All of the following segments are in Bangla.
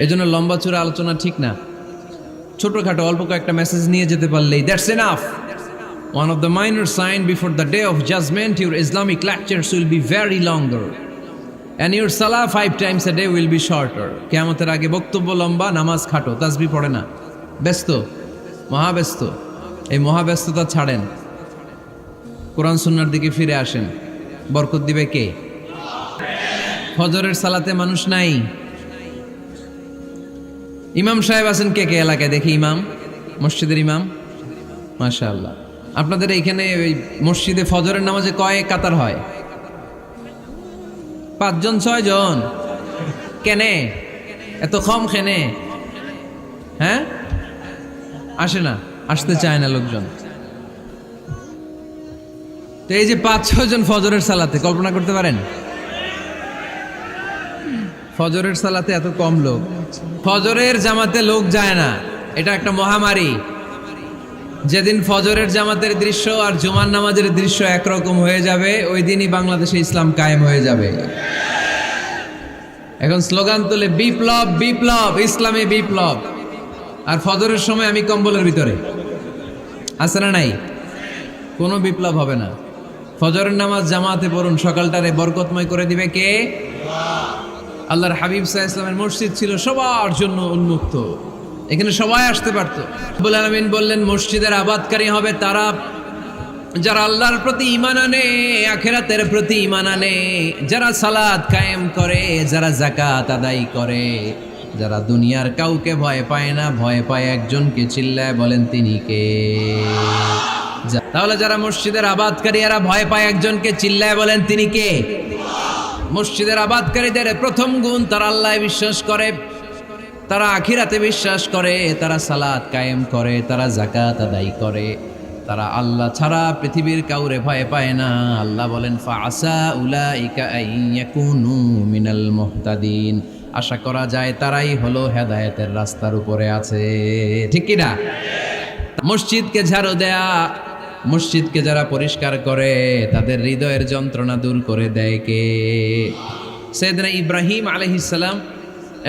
এজন্য লম্বা চূড়া আলোচনা ঠিক না, ছোটখাটো অল্প কয়েকটা মেসেজ নিয়ে যেতে পারলেই that's enough. One of the minor signs before the day of judgment, your Islamic lectures will be very longer and your salah 5 times a day will be shorter. কিয়ামতের আগে বক্তব্য লম্বা, নামাজ খাটো, তাসবিহ পড়ে না, ব্যস্ত, মহাব্যস্ত। এই মহাব্যস্ততা ছাড়েন, কোরআন সুন্নাহর দিকে ফিরে আসেন, বরকত দিবে কে? ফজরের সালাতে মানুষ নাই। ইমাম সাহেব আছেন কে কে এলাকায়? দেখি ইমাম, মসজিদের ইমাম, মাশাআল্লাহ। আপনাদের এইখানে ওই মসজিদে ফজরের নামাজে কয় কাতার হয়? 5 জন 6 জন? কেনে এত কম? কেনে? হ্যাঁ, আসে না, আসতে চায় না লোকজন। তো এই যে 5-6 জন ফজরের সালাতে, কল্পনা করতে পারেন ফজরের সালাতে এত কম লোক? ফজরের জামাতে লোক যায় না, এটা একটা মহামারী। যেদিন ফজরের জামাতের দৃশ্য আর জুমার নামাজের দৃশ্য একরকম হয়ে যাবে, ওই দিনই বাংলাদেশে ইসলাম কায়েম হয়ে যাবে। এখন স্লোগান তুলে বিপ্লব বিপ্লব, ইসলামে বিপ্লব। আর ফজরের সময় আমি কম্বলের ভিতরে, আছে না নাই? কোনো বিপ্লব হবে না। ফজরের নামাজ জামাতে পড়ুন, সকালটারে বরকতময় করে দিবে কে? আল্লাহর হাবিব সাল্লাল্লাহু আলাইহি ওয়াসাল্লামের মসজিদ ছিল সবার জন্য উন্মুক্ত, এখানে সবাই আসতে পারতো। রব্বুল আলামিন বললেন মসজিদের আবাদকারী হবে তারা যারা আল্লাহর প্রতি ঈমান আনে, আখিরাতের প্রতি ঈমান আনে, যারা সালাত কায়েম করে, যারা যাকাত আদায় করে, যারা দুনিয়ার কাউকে ভয় পায় না, ভয় পায় একজনকে, চিল্লায় বলেন তিনি কে? তাহলে যারা মসজিদের আবাদকারী এরা ভয় পায় একজনকে, চিল্লায় বলেন তিনি কে? মসজিদের আবাদকারীদের প্রথম গুণ, তারা আল্লাহয় বিশ্বাস করে, তারা আখিরাতে বিশ্বাস করে, তারা সালাত কায়েম করে, তারা যাকাত আদায় করে, তারা আল্লাহ ছাড়া পৃথিবীর কাউরে ভয় পায় না। আল্লাহ বলেন ফাআসা উলাইকা আইয়াকুনু মিনাল মুহতাদিন, আশা করা যায় তারাই হলো হেদায়েতের রাস্তার উপরে আছে। ঠিক কি না? মসজিদকে ঝাড়ু দেয়া, মসজিদকে যারা পরিষ্কার করে তাদের হৃদয়ের যন্ত্রণা দূর করে দেয় কে? সাইয়েদনা ইব্রাহিম আলাইহিস সালাম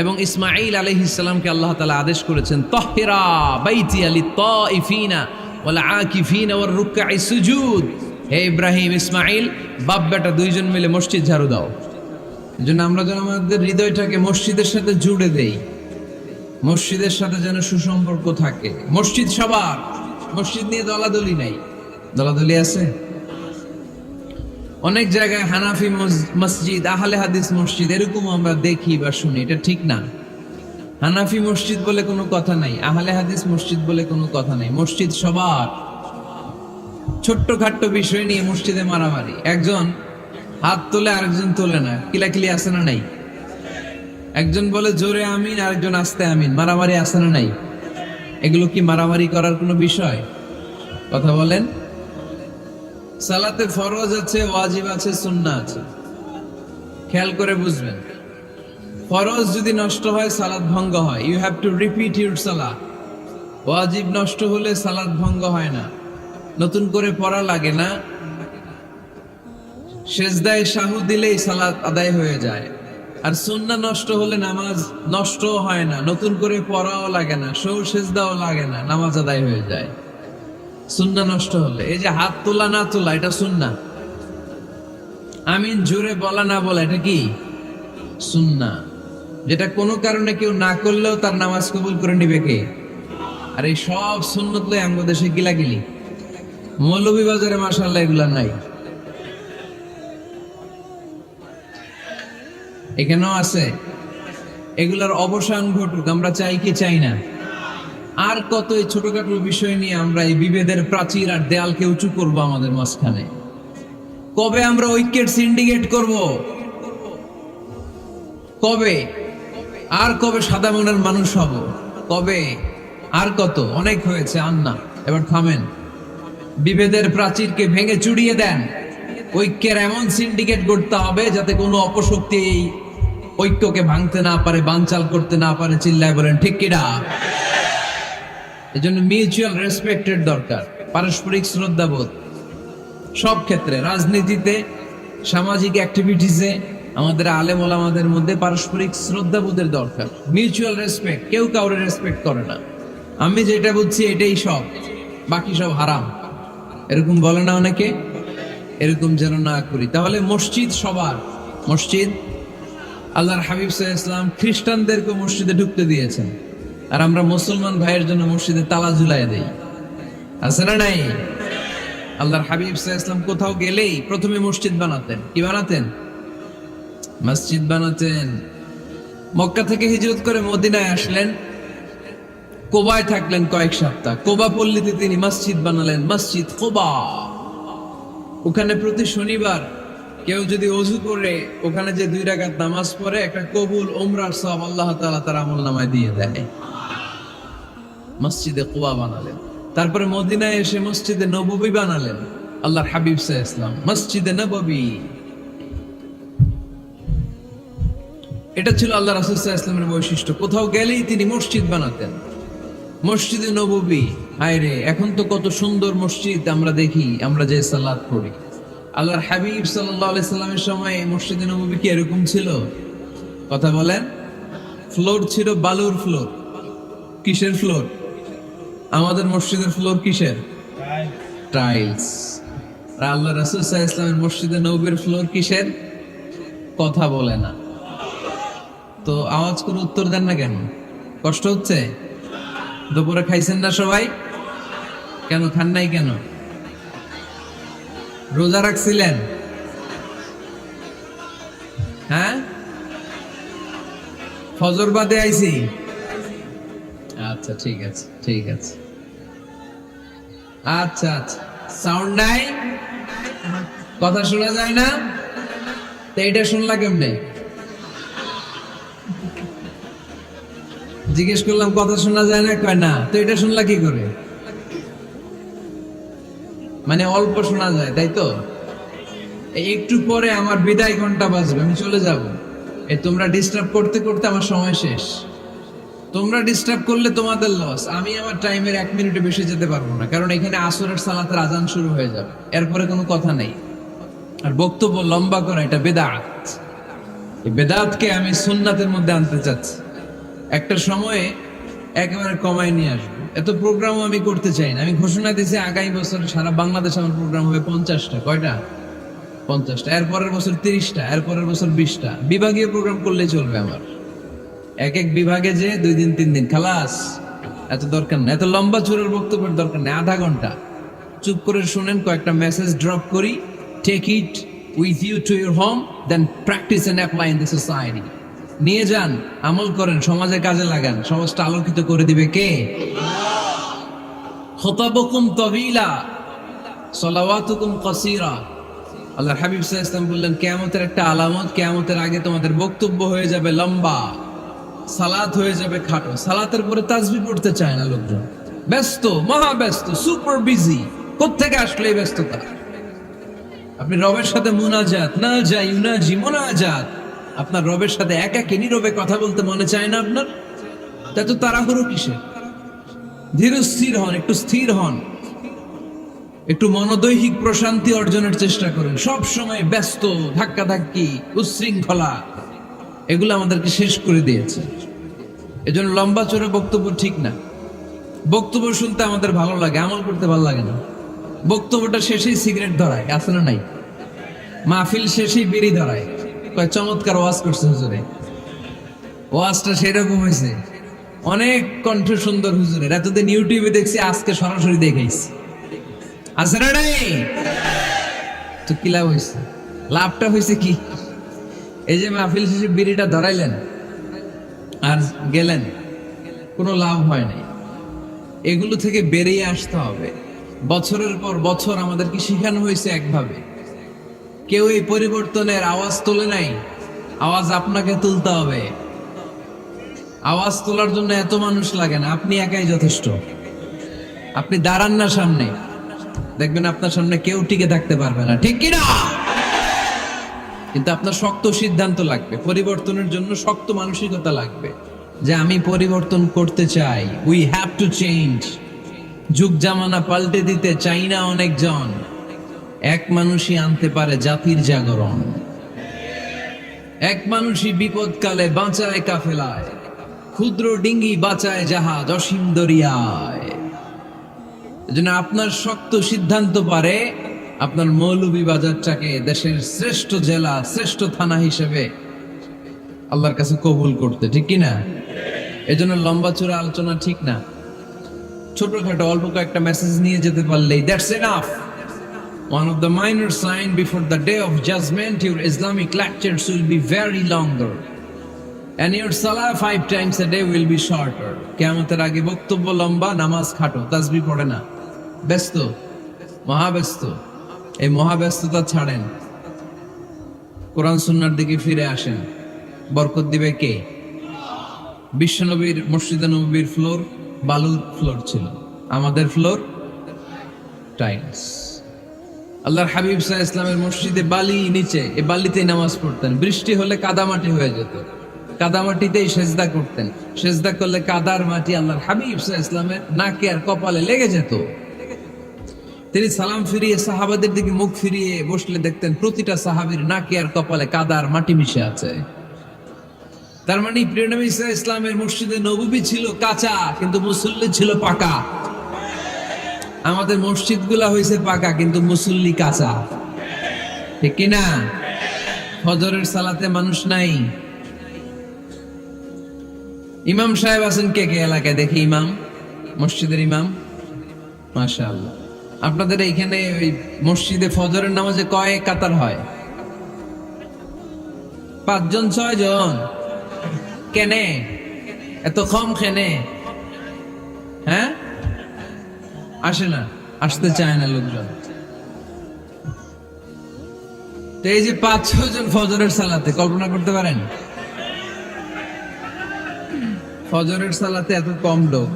এবং ইসমাঈল আলাইহিস সালামকে আল্লাহ তাআলা আদেশ করেছেন তাহহিরা বাইতিয়া লিত-তাইফিনা ওয়াল আকিফিনা ওয়ার রুকআই সুজুদ। হে ইব্রাহিম, ইসমাঈল, বাপ বেটা দুইজন মিলে মসজিদ ঝাড়ু দাও। এজন্য আমরা যেন আমাদের হৃদয়টাকে মসজিদের সাথে জুড়ে দেই, মসজিদের সাথে যেন সুসম্পর্ক থাকে। মসজিদ সবার, মসজিদ নিয়ে দলাদলি নাই। দলাদলি আছে অনেক জায়গায়, হানাফি মসজিদ, আহলে হাদিস মসজিদ, এরকম আমরা দেখি বা শুনি, এটা ঠিক না। হানাফি মসজিদ বলে কোনো কথা নাই, আহলে হাদিস মসজিদ বলে কোনো কথা নাই। মসজিদ সবার। ছোট্ট খাট্ট বিষয় নিয়ে মসজিদে মারামারি, একজন হাত তোলে আরেকজন তোলে না, কিলাকিলি আছে না নাই? একজন বলে জোরে আমিন, আরেকজন আস্তে আমিন, মারামারি আছে না নাই? এগুলো কি মারামারি করার কোনো বিষয়? কথা বলেন। সালাতে ফরজ আছে, ওয়াজিব আছে, সুন্নাহ আছে, খেয়াল করে বুঝবেন। ফরজ যদি নষ্ট হয় সালাত ভঙ্গ হয়, you have to repeat your সালাহ। ওয়াজিব নষ্ট হলে সালাত ভঙ্গ হয় না, নতুন করে পড়া লাগে না, সেজদায় সাহু দিলেই সালাত আদায় হয়ে যায়। আর সুন্নাহ নষ্ট হলে নামাজ নষ্ট হয় না, নতুন করে পড়াও লাগে না, সেজদাও লাগে না, নামাজ আদায় হয়ে যায়। সুন্নাহ নষ্ট হলে, এই যে হাত তোলা না তোলা, এটা সুন্নাহ। আমিন জোরে বলা না বলা, এটা কি? সুন্নাহ। যেটা কোনো কারণে কেউ না করলেও তার নামাজ কবুল করে নিবে কে? আর এই সব সুন্নত লয়ে আমাদের দেশে গিলাগিলি। মৌলভীবাজারে মাশাআল্লাহ এগুলা নাই, এখানেও আছে। এগুলার অবসান ঘটুক, আমরা চাই কি চাই না? আর কত এই ছোটখাটো বিষয় নিয়ে আমরা এই বিভেদের প্রাচীর আর দেয়ালকে উঁচু করবো আমাদের মাঝখানে? কবে আমরা ঐক্যের সিন্ডিকেট করব? কবে? আর কবে সাদা মনের মানুষ হব? কবে? আর কত? অনেক হয়েছে, আর না, এবার থামেন। বিভেদের প্রাচীরকে ভেঙে চুড়িয়ে দেন। ঐক্যের এমন সিন্ডিকেট করতে হবে যাতে কোনো অপশক্তি এই ঐক্যকে ভাঙতে না পারে, বানচাল করতে না পারে। চিল্লায় বলেন ঠিক কিনা? এজন্য মিউচুয়াল রেসপেক্টের দরকার, পারস্পরিক শ্রদ্ধাবোধ সব ক্ষেত্রে, রাজনীতিতে, সামাজিক অ্যাক্টিভিটিসে, আমাদের আলেম ওলামাদের মধ্যে পারস্পরিক শ্রদ্ধাবোধের দরকার, মিউচুয়াল রেসপেক্ট। কেউ কাউরে রেসপেক্ট করে না, আমি যেটা বুঝছি এটাই সব, বাকি সব হারাম, এরকম বলে না অনেকে? এরকম যেন না করি। তাহলে মসজিদ সবার, মসজিদ আল্লাহর হাবিব সাল্লাল্লাহু আলাইহি ওয়াসাল্লাম খ্রিস্টানদেরকে মসজিদে ঢুকতে দিয়েছেন, আর আমরা মুসলমান ভাইয়ের জন্য মসজিদে তালা ঝুলাই দেই, আছে না নাই? আল্লাহর হাবিব সাল্লাল্লাহু আলাইহি ওয়াসাল্লাম কোথাও গেলেই প্রথমে মসজিদ বানাতেন। কি বানাতেন? মসজিদ বানাতেন। মক্কা থেকে হিজরত করে মদিনায় আসলেন, কোবায় থাকলেন কয়েক সপ্তাহ। কোবা পল্লীতে তিনি মসজিদ বানালেন, মসজিদ কোবা। ওখানে প্রতি শনিবার কেউ যদি ওযু করে ওখানে যে 2 রাকাত নামাজ পড়ে, একটা কবুল উমরার সওয়াব আল্লাহ তাআলা তার আমলনামায় দিয়ে দেয়। মসজিদে কোবা বানালেন। তারপরে মদিনায় এসে মসজিদে নববী বানালেন আল্লাহর হাবিব সাল্লাল্লাহু আলাইহি ওয়াসাল্লাম, মসজিদে নববী। এটা ছিল আল্লাহ রাসূল সাল্লাল্লাহু আলাইহি ওয়াসাল্লামের বৈশিষ্ট্য। কোথাও গেলেই তিনি মসজিদ বানাতেন, মসজিদে নববী। হায়রে, এখন তো কত সুন্দর মসজিদ আমরা দেখি, আমরা যে সালাত পড়ি। আল্লাহর হাবিব সাল্লাল্লাহু আলাইহি সাল্লামের সময় মসজিদে নববী কি এরকম ছিল? কথা বলেন। ফ্লোর ছিল বালুর ফ্লোর। কিসের ফ্লোর? আমাদের মসজিদের ফ্লোর কিসের? টাইলস। আর আল্লাহ রাসূল সাল্লাল্লাহু আলাইহি ওয়াসাল্লামের মসজিদে নববীর ফ্লোর কিসের? কথা বলে না। তো আওয়াজ করে উত্তর দেন না কেন? কষ্ট হচ্ছে? দুপুরে খাইছেন না সবাই? কেন খান নাই কেন? রোজা রাখছিলেন? হ্যাঁ, ফজর বাদে আইছি। আচ্ছা ঠিক আছে, ঠিক আছে। আচ্ছা আচ্ছা, সাউন্ড নাই, কথা শোনা যায় না? তো এটা শুনলা কেমনে? জিজ্ঞেস করলাম কথা শোনা যায় না, কয় না। তো এটা শুনলা কি করে? মানে অল্প শোনা যায়, তাই তো? একটু পরে আমার বিদায় ঘন্টা বাজবে, আমি চলে যাব। তোমরা ডিস্টার্ব করতে করতে আমার সময় শেষ। তোমরা ডিস্টার্ব করলে তোমাদের লস। আমি আমার টাইমের 1 মিনিটে বেশি যেতে পারবো না, কারণ এখানে আসরের সালাতের আজান শুরু হয়ে যাবে, এরপরে কোনো কথা নেই। আর বক্তব্য লম্বা করা এটা বেদাত। এই বেদাতকে আমি সুন্নাতের মধ্যে আনতে চাচ্ছি। একটা সময়ে একেবারে কমায় নিয়ে আসবো। এত প্রোগ্রামও আমি করতে চাই না। আমি ঘোষণা দিয়েছি আগামী বছর সারা বাংলাদেশ আমার প্রোগ্রাম হবে 50টা। কয়টা? 50টা। এরপরের বছর 30টা, এরপরের বছর 20টা। বিভাগীয় প্রোগ্রাম করলেই চলবে আমার। এক এক বিভাগে যে 2 দিন 3 দিন খালাস। এত দরকার না, এত লম্বা চূড়ার বক্তব্যের দরকার নেই। আধা ঘন্টা চুপ করে শুনেন, কয়েকটা মেসেজ ড্রপ করি। Take it with you to your home, then practice and apply in the society. নিয়ে যান, আমল করেন, সমাজে কাজে লাগান। সমাজটা আলোকিত করে দিবে কে? খুতাবুকুম তাওয়িলা সালাওয়াতুকুম কাসীরা। আল্লাহর হাবিব সাল্লাল্লাহু আলাইহি ওয়াসাল্লাম বললেন, কিয়ামতের একটা আলামত, কিয়ামতের আগে তোমাদের বক্তব্য হয়ে যাবে লম্বা, সালাত হয়ে যাবে খাটো। সালাতের পরে তাসবিহ পড়তে চায় না লোকজন, ব্যস্ত, মহা ব্যস্ত, সুপার বিজি। কোত্থেকে আসলে এই ব্যস্ততা? আপনি রবের সাথে মুনাজাত, না যাই ইউনাজি মুনাজাত, আপনার রবের সাথে একাকী নীরবে কথা বলতে মনে চায় না আপনার? তা তো তাড়াহুড়ো কিসে? ধীর স্থির হন, একটু স্থির হন, একটু মনোদৈহিক প্রশান্তি অর্জনের চেষ্টা করেন। সব সময় ব্যস্ত, ধাক্কাধাক্কি, উচ্ছৃঙ্খলা, এগুলো আমাদেরকে শেষ করে দিয়েছে। এজন্য লম্বা চড়ে বক্তব্য ঠিক না। বক্তব্য শুনতে আমাদের ভালো লাগে, আমল করতে ভালো লাগে না। বক্তব্যটা শেষেই সিগারেট ধরায়, আছে না নাই? মাহফিল শেষেই বিড়ি ধরায়, কয় চমৎকার ওয়াজ করছে হুজুরে। ওয়াজটা সেরকম হয়েছে, অনেক কণ্ঠ সুন্দর হুজুরের। এতদিন ইউটিউবে দেখছি, আজকে সরাসরি দেখাইছি, আছে না নাই? তো কি লাভ হয়েছে? লাভটা হয়েছে কি? এই যে মাহফিল শেষে বিড়িটা ধরাইলেন আর গেলেন, কোনো লাভ হয় নাই। এগুলো থেকে বেরিয়ে আসতে হবে। বছরের পর বছর আমাদেরকে শিখানো হয়েছে একভাবে, কেউ এই পরিবর্তনের আওয়াজ তোলে নাই। আওয়াজ আপনাকে তুলতে হবে। আওয়াজ তোলার জন্য এত মানুষ লাগে না, আপনি একাই যথেষ্ট। আপনি দাঁড়ান না সামনে, দেখবেন আপনার সামনে কেউ টিকে থাকতে পারবে না, ঠিক কিনা? কিন্তু আপনার শক্ত সিদ্ধান্ত লাগবে, পরিবর্তনের জন্য শক্ত মানসিকতা লাগবে, যে আমি পরিবর্তন করতে চাই। We have to change. যুগ জামানা পাল্টে দিতে চাই না অনেকজন, এক মানুষই আনতে পারে জাতির জাগরণ। এক মানুষই বিপদকালে বাঁচায় কাফেলায়, ক্ষুদ্র ডিঙ্গি বাঁচায় জাহাজ অসীম দরিয়ায়। এজন্য আপনার শক্ত সিদ্ধান্ত পারে আপনার মৌলভীবাজারটাকে দেশের শ্রেষ্ঠ জেলা, শ্রেষ্ঠ থানা হিসেবে আল্লাহর কাছে কবুল করতে, ঠিক কিনা? এজন্য লম্বা চূড়া আলোচনা ঠিক না। ছোটখাটো অল্প কয়েকটা মেসেজ নিয়ে যেতে পারলেই that's enough. One of the minor signs before the day of judgment, your Islamic lectures will be very longer. And your salah 5 times a day will be shorter. কিয়ামতের আগে বক্তব্য লম্বা, নামাজ খাটো, তাসবিহ পড়ে না, ব্যস্ত, মহাব্যস্ত। এই মহাব্যস্ততা ছাড়েন, কোরআন সুন্নাহর দিকে ফিরে আসেন। বরকত দিবে কে? বিশ্বনবীর মসজিদে নববীর ফ্লোর বালুর ফ্লোর ছিল, আমাদের ফ্লোর টাইলস। আল্লাহর হাবিব সাল্লাল্লাহু আলাইহি ওয়াসাল্লামের মসজিদে বালি নিচে, এই বালিতেই নামাজ পড়তেন। বৃষ্টি হলে কাদামাটি হয়ে যেত, কাদামাটিতেই সেজদা করতেন। সেজদা করলে কাদার মাটি আল্লাহর হাবিব সাল্লাল্লাহু আলাইহি ওয়াসাল্লামের নাকে আর কপালে লেগে যেত। তিনি সালাম ফিরিয়ে সাহাবাদের দিকে মুখ ফিরিয়ে বসলে দেখতেন প্রতিটা সাহাবীর নাকে আর কপালে কাদার মাটি মিশে আছে। তার মানে প্রিয় নবী সাল্লাল্লাহু আলাইহি ওয়াসাল্লামের মসজিদে নববী ছিল কাঁচা, কিন্তু মুসল্লি ছিল পাকা। আমাদের মসজিদগুলা হয়েছে পাকা, কিন্তু মুসল্লি কাঁচা, ঠিক কিনা? ফজরের সালাতে মানুষ নাই। ইমাম সাহেব আছেন কে কে এলাকায়? দেখি ইমাম, মসজিদের ইমাম, মাশাআল্লাহ। আপনাদের এইখানে ওই মসজিদে ফজরের নামাজে কয় কাতার হয়? 5 জন 6 জন? কেনে এত কম? কেনে? হ্যাঁ, আসে না, আসতে চায় না লোকজন। তো এই যে 5-6 জন ফজরের সালাতে, কল্পনা করতে পারেন ফজরের সালাতে এত কম লোক?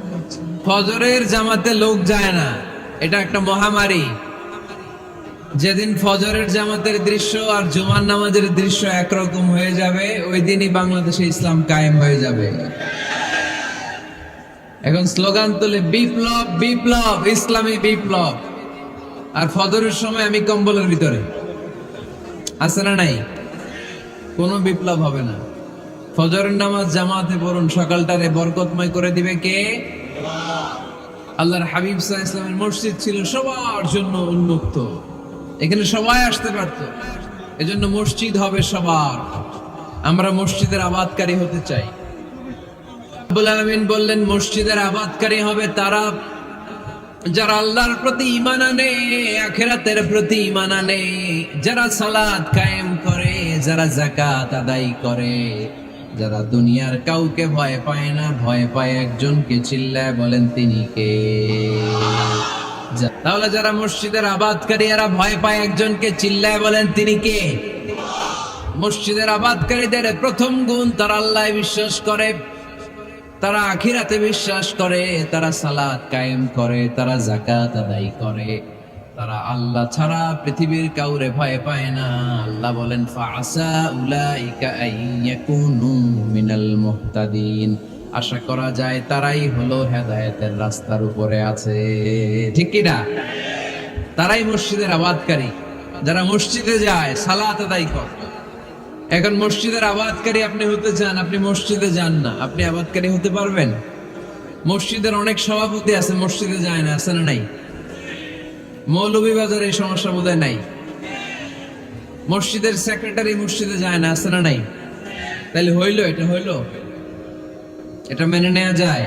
ফজরের জামাতে লোক যায় না, এটা একটা মহামারী। যেদিন ফজরের জামাতের দৃশ্য আর জুমার নামাজের দৃশ্য একরকম হয়ে যাবে, ওই দিনই বাংলাদেশে ইসলাম কায়েম হয়ে যাবে। এখন স্লোগান তোলে বিপ্লব বিপ্লব, ইসলামী বিপ্লব। আর ফজরের সময় আমি কম্বলের ভিতরে, আছে না নাই? কোনো বিপ্লব হবে না। ফজরের নামাজ জামাতে পড়ুন, সকালটারে বরকতময় করে দিবে কে? আল্লাহর হাবিব সাল্লাল্লাহু আলাইহি ওয়াসাল্লামের মসজিদ ছিল সবার জন্য উন্মুক্ত, এখানে সবাই আসতে পারত। এজন্য মসজিদ হবে সবার। আমরা মসজিদের আবাদকারী হতে চাই। রব্বুল আলামিন বললেন মসজিদের আবাদকারী হবে তারা যারা আল্লাহর প্রতি ঈমান আনে, আখিরাতের প্রতি ঈমান আনে, যারা সালাত কায়েম করে, যারা যাকাত আদায় করে, যারা দুনিয়ার কাউকে ভয় পায় না, ভয় পায় একজনকে। চিল্লায় বলেন তিনি কে? তাহলে যারা মসজিদের আবাদকারী এরা ভয় পায় একজনকে, চিল্লায় বলেন তিনি কে? মসজিদের আবাদকারীদের প্রথম গুণ, তারা আল্লাহ বিশ্বাস করে, তারা আখিরাতে বিশ্বাস করে, তারা সালাত কায়েম করে, তারা যাকাত আদায় করে, তারা আল্লাহ ছাড়া পৃথিবীর কাউরে ভয় পায় না। আল্লাহ বলেন ফাআসা উলাইকা আইয়াকুনু মিনাল মুহতাদিন, আশা করা যায় তারাই হলো হেদায়েতের রাস্তার উপরে আছে, ঠিক কি না? তারাই মসজিদের আবাদকারী, যারা মসজিদে যায়, সালাত আদায় করে। এখন মসজিদের আবাদকারী আপনি হতে চান, আপনি মসজিদে যান না, আপনি আবাদকারী হতে পারবেন? মসজিদের অনেক সভাপতি আছে, মসজিদে যায় না, আছে না নাই? মৌলভীবাজারে এই সমস্যা বোধহয় নাই। মসজিদের সেক্রেটারি মসজিদে যায় না, আছে না নাই? তাহলে হইলো, এটা হইলো, এটা মেনে নেওয়া যায়?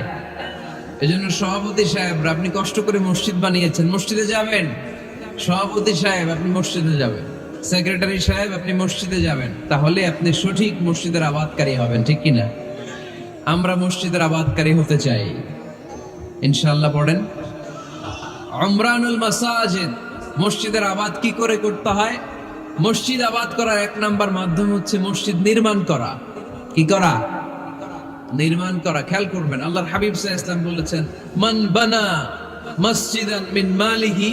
এজন্য সভাপতি সাহেব, আপনি কষ্ট করে মসজিদ বানিয়েছেন, মসজিদে যাবেন। সভাপতি সাহেব, আপনি মসজিদে যাবেন। সেক্রেটারি সাহেব, আপনি মসজিদে যাবেন। তাহলে আপনি সঠিক মসজিদের আবাদকারী হবেন, ঠিক কিনা? আমরা মসজিদের আবাদকারী হতে চাই, ইনশাআল্লাহ। পড়েন উমরানুল মাসাজিদ। মসজিদের আবাদ কি করে করতে হয়? মসজিদ আবাদ করার 1 নাম্বার মাধ্যম হচ্ছে মসজিদ নির্মাণ করা। কি করা? নির্মাণ করা। খেয়াল করবেন, আল্লাহর হাবিব সাল্লাল্লাহু আলাইহি ওয়াসাল্লাম বলেছেন মান বানা মসজিদান মিন মালিহি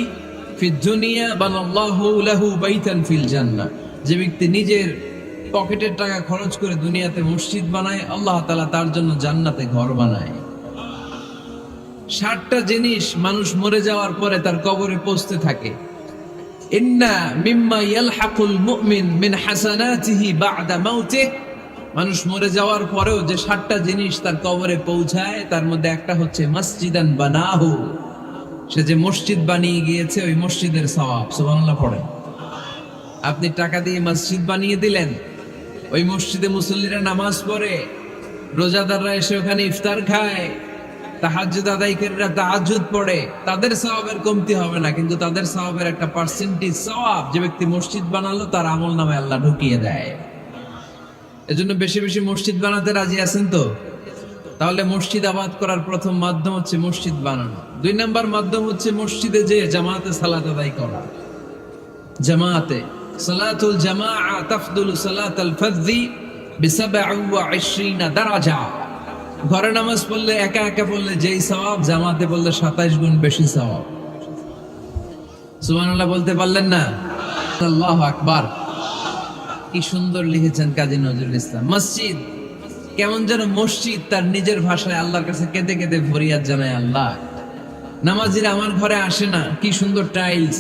ফিদ দুনিয়া বানাল্লাহু লাহু বাইতান ফিল জান্নাহ। যে ব্যক্তি নিজের পকেটের টাকা খরচ করে দুনিয়াতে মসজিদ বানায়, আল্লাহ তাআলা তার জন্য জান্নাতে ঘর বানায়। 60টা জিনিস মানুষ মরে যাওয়ার পরে তার কবরে পৌঁছতে থাকে। ইন্না মিম্মা ইয়ালহাকুল মুমিন মিন হাসানাতিহি বা'দা মাউতিহি, মানুষ মরে যাওয়ার পরেও যে 7টা জিনিস তার কবরে পৌঁছায় তার মধ্যে একটা হচ্ছে মসজিদান বানাহু, সে যে মসজিদ বানিয়ে গিয়েছে ওই মসজিদের সওয়াব। সুবহানাল্লাহ পড়েন। আপনি টাকা দিয়ে মসজিদ বানিয়ে দিলেন, ওই মসজিদে মুসল্লিরা নামাজ পড়ে, রোজাদাররা এসে ওখানে ইফতার খায়, তাহাজ্জুদ আদায়কারীরা তাহাজ্জুদ পড়ে, তাদের সওয়াবের কমতি হবে না, কিন্তু তাদের সওয়াবের একটা পার্সেন্টেজ সওয়াব যে ব্যক্তি মসজিদ বানালো তার আমলনামায় আল্লাহ ঢুকিয়ে দেয়। এজন্য বেশি বেশি মসজিদ বানাতে রাজি আছেন তো? তাহলে মসজিদ আবাদ করার প্রথম মাধ্যম হচ্ছে মসজিদ বানানো। 2 নম্বর মাধ্যম হচ্ছে মসজিদে যে জামাতে সালাত আদায় করা। জামাতে সালাতুল জামাআ তাফদুলু সালাতাল ফাযযি বি27 দারাজা। ঘরে নামাজ পড়লে একা একা পড়লে যেই সওয়াব, জামাতে পড়লে 27 গুণ বেশি সওয়াব। সুবহানাল্লাহ বলতে পারলেন না? আল্লাহু আকবার। কি সুন্দর লিখেছেন কাজী নজরুল ইসলাম। মসজিদ কেমন যেন মসজিদ তার নিজের ভাষায় আল্লাহর কাছে কেঁদে কেঁদে ফরিয়াদ জানায়, আল্লাহ নামাজিরা আমার ঘরে আসে না, কি সুন্দর টাইলস,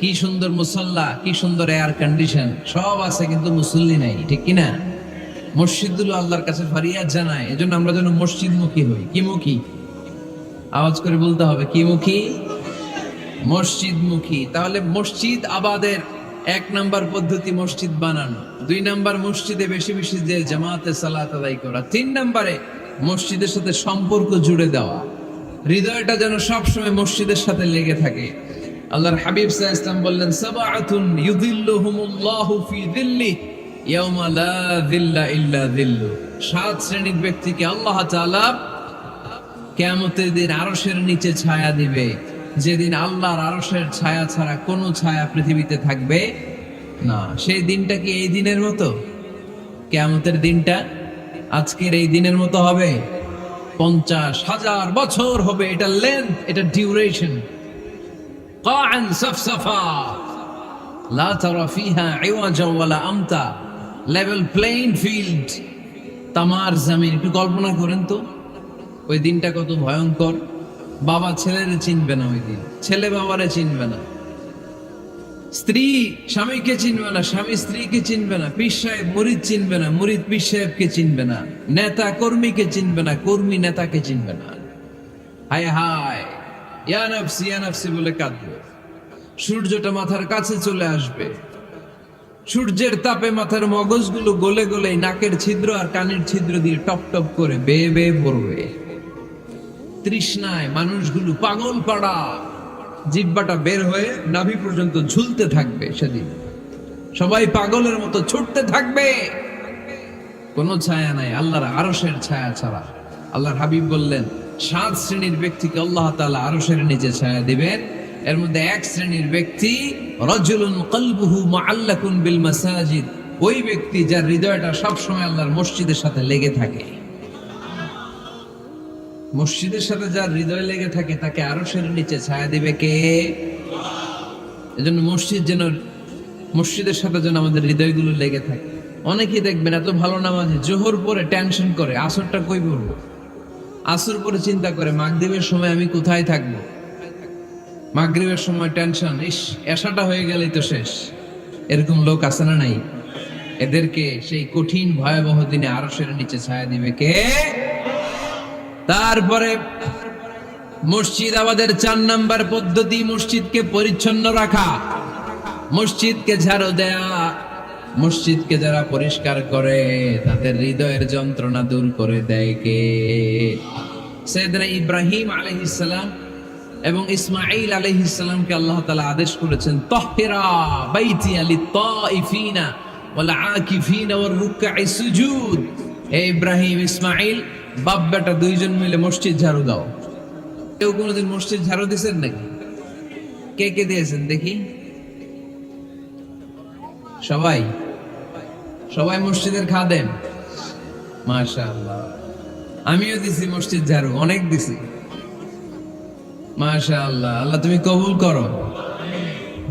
কি সুন্দর মুসল্লা, কি সুন্দর এয়ার কন্ডিশন সব আছে, কিন্তু মুসল্লি নাই, ঠিক কিনা? মসজিদগুলো আল্লাহর কাছে ফরিয়াদ জানায়। এজন্য আমরা যেন মসজিদমুখী হই। কি মুখী? আওয়াজ করে বলতে হবে, কি মুখী? মসজিদমুখী। তাহলে মসজিদ আবাদের 1 নাম্বার পদ্ধতি মসজিদ বানানো, 2 নাম্বার মসজিদে বেশি বেশি যে জামাতে সালাত আদায় করা, 3 নম্বরে মসজিদের সাথে সম্পর্ক জুড়ে দেওয়া, হৃদয়টা যেন সবসময় মসজিদের সাথে লেগে থাকে। আল্লাহর হাবিব সাল্লাল্লাহু আলাইহি ওয়াসাল্লাম বললেন, সাবআতুন ইউযিল্লুহুমুল্লাহু ফি যিল্লি ইয়াওমা লা যিল্লা ইল্লা যিল্লু। 7 শ্রেণীর ব্যক্তিকে আল্লাহ তাআলা কিয়ামতের দিন আরশের নিচে ছায়া দিবে, যেদিন আল্লাহর আরশের ছায়া ছাড়া কোনো ছায়া পৃথিবীতে থাকবে না। সেই দিনটা কি এই দিনের মতো? কিয়ামতের দিনটা আজকের এই দিনের মতো হবে? 50,000 বছর হবে। এটা লেন্থ, এটা ডিউরেশন। কাআন সাফসাফা লা তারা ফিহা ইওয়াজা ওয়ালা আমতা, লেভেল প্লেইং ফিল্ড, তামার জমিন। একটু কল্পনা করেন তো ওই দিনটা কত ভয়ঙ্কর। বাবা ছেলেরে চিনবে না ওই দিন, ছেলে বাবারে চিনবে না, স্ত্রী স্বামীকে চিনবে না, স্বামী স্ত্রীকে চিনবে না, পীর সাহেব মুরিদ চিনবে না, মুরিদ পীর সাহেবকে চিনবে না, নেতা কর্মীকে চিনবে না, কর্মী নেতাকে চিনবে না। হায় হায়, ইয়া নাফসি ইয়া নাফসি বলে কাঁদবে। সূর্যটা মাথার কাছে চলে আসবে, সূর্যের তাপে মাথার মগজগুলো গলে গলে নাকের ছিদ্র আর কানের ছিদ্র দিয়ে টপ টপ করে বেয়ে বেয়ে পড়বে। তৃষ্ণায় মানুষগুলো পাগল পাড়া, জিহ্বাটা বের হয়ে নাভি পর্যন্ত ঝুলতে থাকবে। সেদিন সবাই পাগলের মতো ছুটতে থাকবে, কোনো ছায়া নাই আল্লাহর আরশের ছায়া ছাড়া। আল্লাহর হাবিব বললেন, 7 শ্রেণীর ব্যক্তিকে আল্লাহ তাআলা আরশের নিচে ছায়া দিবেন। এর মধ্যে 1 শ্রেণীর ব্যক্তি রাজুলুন কলবুহু মুআল্লাকুন বিল মাসাজিদ, ওই ব্যক্তি যার হৃদয়টা সবসময় আল্লাহর মসজিদের সাথে লেগে থাকে। মসজিদের সাথে যার হৃদয় লেগে থাকে তাকে আরশের নিচে ছায়া দিবে কে? এজন্য মসজিদের সাথে যেন আমাদের হৃদয়গুলো লেগে থাকে। অনেকেই দেখবেন এত ভালো নামাজ, জোহর পরে টেনশন করে আসরটা কই পড়বো, আসর পরে চিন্তা করে মাগরিবের সময় আমি কোথায় থাকবো, মাগরিবের সময় টেনশন, ইস এশাটা হয়ে গেলেই তো শেষ। এরকম লোক আছে না নাই? এদেরকে সেই কঠিন ভয়াবহ দিনে আরশের নিচে ছায়া দিবে কে? তারপরে মসজিদ আমাদের 4 নাম্বার পদ্ধতি, মসজিদকে পরিচ্ছন্ন রাখা, মসজিদকে ঝাড়ু দেয়া। মসজিদকে যারা পরিষ্কার করে তাদের হৃদয়ের যন্ত্রণা দূর করে দেয় কে? সাইয়েদনা ইব্রাহিম আলাইহিস সালাম এবং ইসমাঈল আলাইহিস সালামকে আল্লাহ তাআলা আদেশ করেছেন, তাহহিরা বাইতিয়া লিত-তাইফিনা ওয়াল আকিফিনা ওয়ার রুকআইস সুজুদ। হে ইব্রাহিম ইসমাঈল, বাপ বেটা 2 জন মিলে মসজিদ ঝাড়ু দাও। কেউ কোনোদিন মসজিদ ঝাড়ু দিয়েছেন নাকি? কে কে দিয়েছেন দেখি? সবাই সবাই মসজিদের খাদেম, মাশাআল্লাহ। আমিও দিছি মসজিদ ঝাড়ু, অনেক দিছি, মাশাআল্লাহ। আল্লাহ তুমি কবুল করো।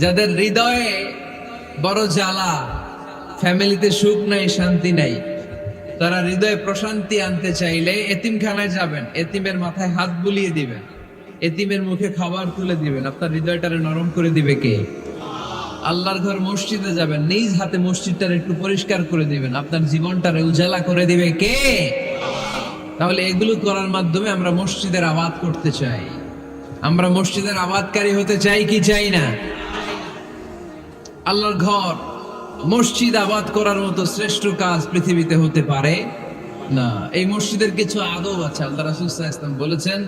যাদের হৃদয়ে বড় জ্বালা, ফ্যামিলিতে সুখ নাই, শান্তি নাই, তারা হৃদয়ে প্রশান্তি আনতে চাইলে এতিমখানায় যাবেন, এতিমের মাথায় হাত বুলিয়ে দিবেন, এতিমের মুখে খাবার তুলে দিবেন, আপনার হৃদয়টারে নরম করে দিবে কে? আল্লাহর ঘর মসজিদে যাবেন, নিজ হাতে মসজিদটার একটু পরিষ্কার করে দিবেন, আপনার জীবনটারে উজালা করে দিবে কে? তাহলে এগুলো করার মাধ্যমে আমরা মসজিদের আবাদ করতে চাই। আমরা মসজিদের আবাদকারী হতে চাই কি চাই না? আল্লাহর ঘর মসজিদ আবাদ করার মতো শ্রেষ্ঠ কাজ পৃথিবীতে হতে পারে না। এই মসজিদের কিছু আদব আছে, আল্লাহ রাসূল সাল্লাল্লাহু আলাইহি ওয়াসাল্লাম বলেছেন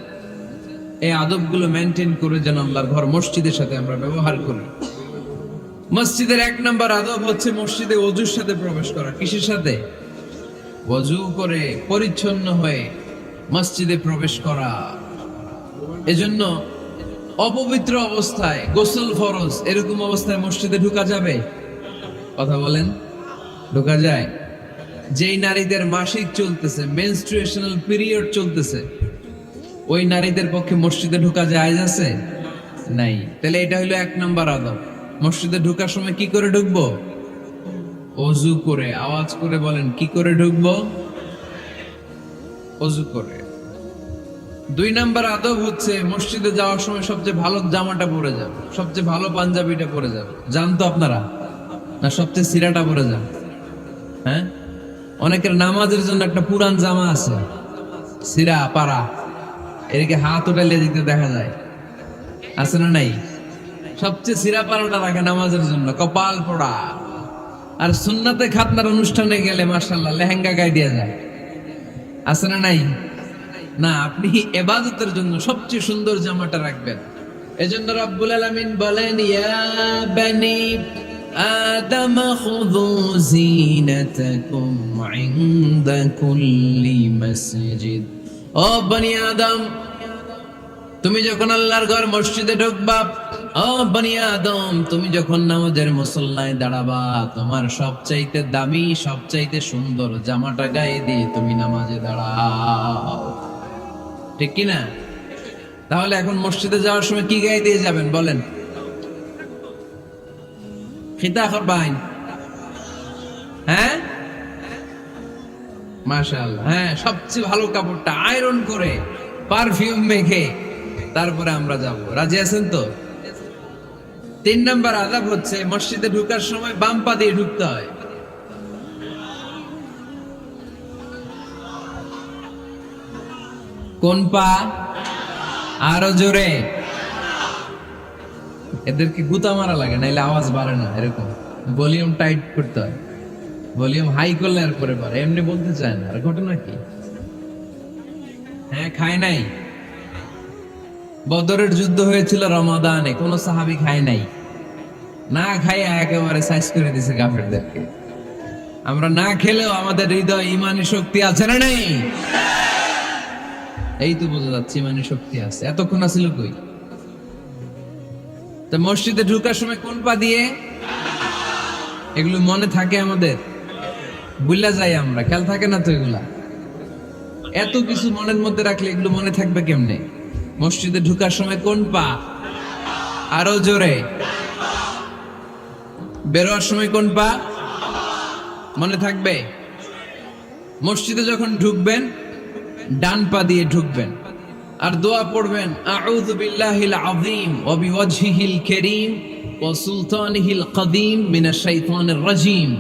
এই আদবগুলো মেনটেন করে যেন আল্লাহর ঘর মসজিদের সাথে আমরা ব্যবহার করি। মসজিদের 1 নম্বর আদব হচ্ছে মসজিদে ওযুর সাথে প্রবেশ করা। কিসের সাথে? ওযু করে পরিচ্ছন্ন হয়ে মসজিদে প্রবেশ করা। এজন্য অপবিত্র অবস্থায় গোসল ফরজ, এরকম অবস্থায় মসজিদে ঢোকা যাবে? কথা বলেন, ঢোকা যায়? যেই নারীদের মাসিক চলতেছে, মেনস্ট্রুয়েশনাল পিরিয়ড চলতেছে, ওই নারীদের পক্ষে মসজিদে ঢোকা জায়েজ আছে? নাই। তাহলে এটা হলো 1 নম্বর আদব। মসজিদে ঢোকার সময় কি করে ঢুকবো? ওযু করে। আওয়াজ করে বলেন, কি করে ঢুকবো? ওযু করে। 2 নম্বর আদব হচ্ছে মসজিদে যাওয়ার সময় সবচেয়ে ভালো জামাটা পরে যাবে, সবচেয়ে ভালো পাঞ্জাবিটা পরে যাবে। জানতো আপনারা? না সবচেয়ে সিরাটা পরে যাবে? হ্যাঁ, অনেকের নামাজের জন্য একটা পুরান জামা আছে, সিরা পাড়া, এদিকে হাত উঠাইলে দিতে দেখা যায়, আছে না নাই? সবচেয়ে সিরা পাড়াটা রাখে নামাজের জন্য, কপাল পোড়া। আর সুন্নাতে খাতনার অনুষ্ঠানে গেলে মাশাআল্লাহ লেহেঙ্গা গায়ে দিয়ে যায়, আছে না নাই? না, আপনি ইবাদতের জন্য সবচেয়ে সুন্দর জামাটা রাখবেন। এজন্য রব্বুল আলামিন বলেন, ইয়া বানি আদম খুযু জিনাতাকুম ইনদা কুল্লি মসজিদ। ও বনি আদম, তুমি যখন আল্লাহর ঘর মসজিদে ঢুকবা, ও বনি আদম, তুমি যখন নামাজের মুসল্লায় দাঁড়াবা, তোমার সবচাইতে দামি, সবচাইতে সুন্দর জামাটা গায়ে দিয়ে তুমি নামাজে দাঁড়াও। ঠিক কি না? তাহলে এখন মসজিদে যাওয়ার সময় কি গায়ে দিয়ে যাবেন বলেন? খিতা করবেন? হ্যাঁ, মাশাআল্লাহ। হ্যাঁ, সবচেয়ে ভালো কাপড়টা আয়রন করে পারফিউম মেখে তারপরে আমরা যাব। রাজি আছেন তো? 3 নম্বর আদব হচ্ছে মসজিদে ঢোকার সময় বাম পা দিয়ে ঢুকতে হয়। কোন পা? আরো জোরে। এদেরকে গুতা মারা লাগে, নাইলে আওয়াজ বাড়ে না। এরকম ভলিউম টাইট করতে হয়, ভলিউম হাই করলে আর পরে বাড়ে। এমনি বলতে চায় না। আর ঘটনা কি? হ্যাঁ, খায় নাই। বদরের যুদ্ধ হয়েছিল রমাদানে, কোন সাহাবী খায় নাই। না খাইয়া একেবারে সাইজ করে দিছে কাফেরদেরকে। আমরা না খেলেও আমাদের হৃদয় ইমানি শক্তি আছে না নাই? এই তো বোঝা যাচ্ছে ইমানি শক্তি আছে। এতক্ষণ আছিল কই? তো মসজিদে ঢোকার সময় কোন পা দিয়ে? এগুলো মনে থাকে আমাদের? ভুলা যাই আমরা, খেয়াল থাকে না তো এগুলা? এত কিছু মনের মধ্যে রাখলে এগুলো মনে থাকবে কেমনে? মসজিদে ঢোকার সময় কোন পা? আরো জোরে। বেরোয়ার সময় কোন পা? মনে থাকবে? মসজিদে যখন ঢুকবেন ডান পা দিয়ে ঢুকবেন, আর দোয়া পড়বেন, আউযু বিল্লাহিল আযীম ওয়া বিওয়াজহিল কারীম ওয়া সুলতানিহিল কদীম মিনাশ শাইতানির রাজীম।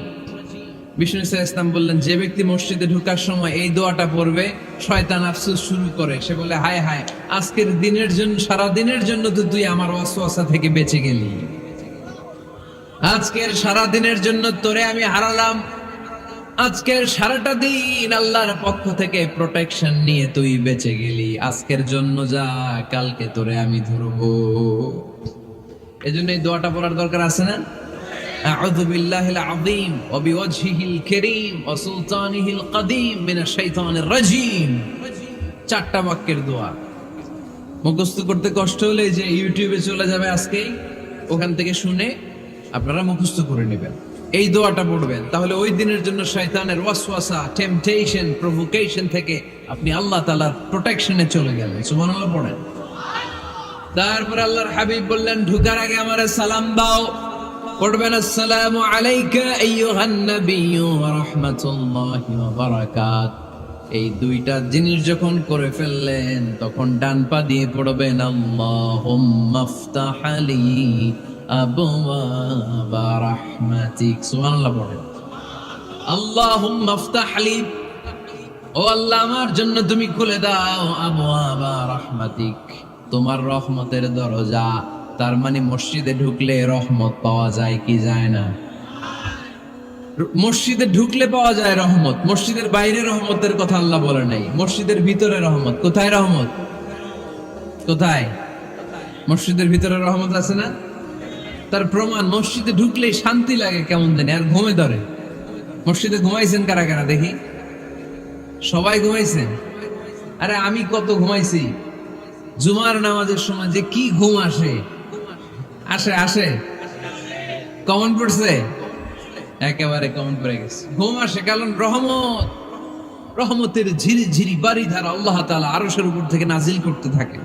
বিষ্ণু ইসলাম বললেন, যে ব্যক্তি মসজিদে ঢোকার সময় এই দোয়াটা পড়বে, শয়তান আফসোস শুরু করে। সে বলে, হায় হায়, আজকের দিনের জন্য, সারা দিনের জন্য তো তুই আমার ওয়াসওয়াসা থেকে বেঁচে গেলি। আজকের সারা দিনের জন্য তোরে আমি হারালাম। আজকের সারাটা দিন আল্লাহর পক্ষ থেকে প্রোটেকশন নিয়ে তুই বেঁচে গেলি। আজকের জন্য যা, কালকে তোরে আমি ধরবো। এজন্য এই দোয়াটা পড়ার দরকার আছে না? আউযু বিল্লাহিল আযীম ওয়া বিওয়াজহিল কারীম ওয়া সুলতানিহিল কদীম মিনাশ শাইতানির রাজীম। 4টা বাক্যের দোয়া। মুখস্থ করতে কষ্ট হলে যে ইউটিউবে চলে যাবে আজকেই, ওখান থেকে শুনে আপনারা মুখস্থ করে নেবেন। এই দোয়াটা পড়বেন, তাহলে ওই দিনের জন্য শয়তানের ওয়াসওয়াসা, টেম্পটেশন, প্রভোকেশন থেকে আপনি আল্লাহ তাআলার প্রোটেকশনে চলে গেলেন। সুবহানাল্লাহ পড়েন। তারপর আল্লাহর হাবিব বললেন, ঢোকার আগে আমারে সালাম দাও। পড়বেন, আসসালামু আলাইকা আইয়ুহান নাবিয়্যু ওয়া রাহমাতুল্লাহি ওয়া বারাকাত। এই 2টা জিনিস যখন করে ফেললেন, তখন ডান পা দিয়ে পড়বেন, আল্লাহুম্মা আফতাহ আলী আবওয়াবা রাহমাতিক। সুবহানাল্লাহ পড়েন। আল্লাহুম্মা ইফতাহ লি, ও আল্লাহ আমার জন্য তুমি খুলে দাও আবওয়াবা রাহমাতিক, তোমার রহমতের দরজা। তার মানে মসজিদে ঢুকলে রহমত পাওয়া যায় কি যায় না? মসজিদে ঢুকলে পাওয়া যায় রহমত। মসজিদের বাইরে রহমতের কথা আল্লাহ বলে নাই, মসজিদের ভিতরে রহমত। কোথায় রহমত? কোথায়? মসজিদের ভিতরে রহমত আছে না? তার প্রমাণ মসজিদে ঢুকলেই শান্তি লাগে কেমন জানি, আর ঘুমে ধরে। মসজিদে ঘুমাইছেন কারা কারা দেখি? সবাই ঘুমাইছেন? আরে আমি কত ঘুমাইছি। জুমার নামাজের সময় যে কি ঘুম আসে, আসে আসে। কমন পড়ছে? একেবারে কমন পড়ে গেছে। ঘুম আসে কারণ রহমত, রহমতের ঝিরি ঝিরি বাড়ি ধারা আল্লাহ তাআলা আরশের উপর থেকে নাজিল করতে থাকে।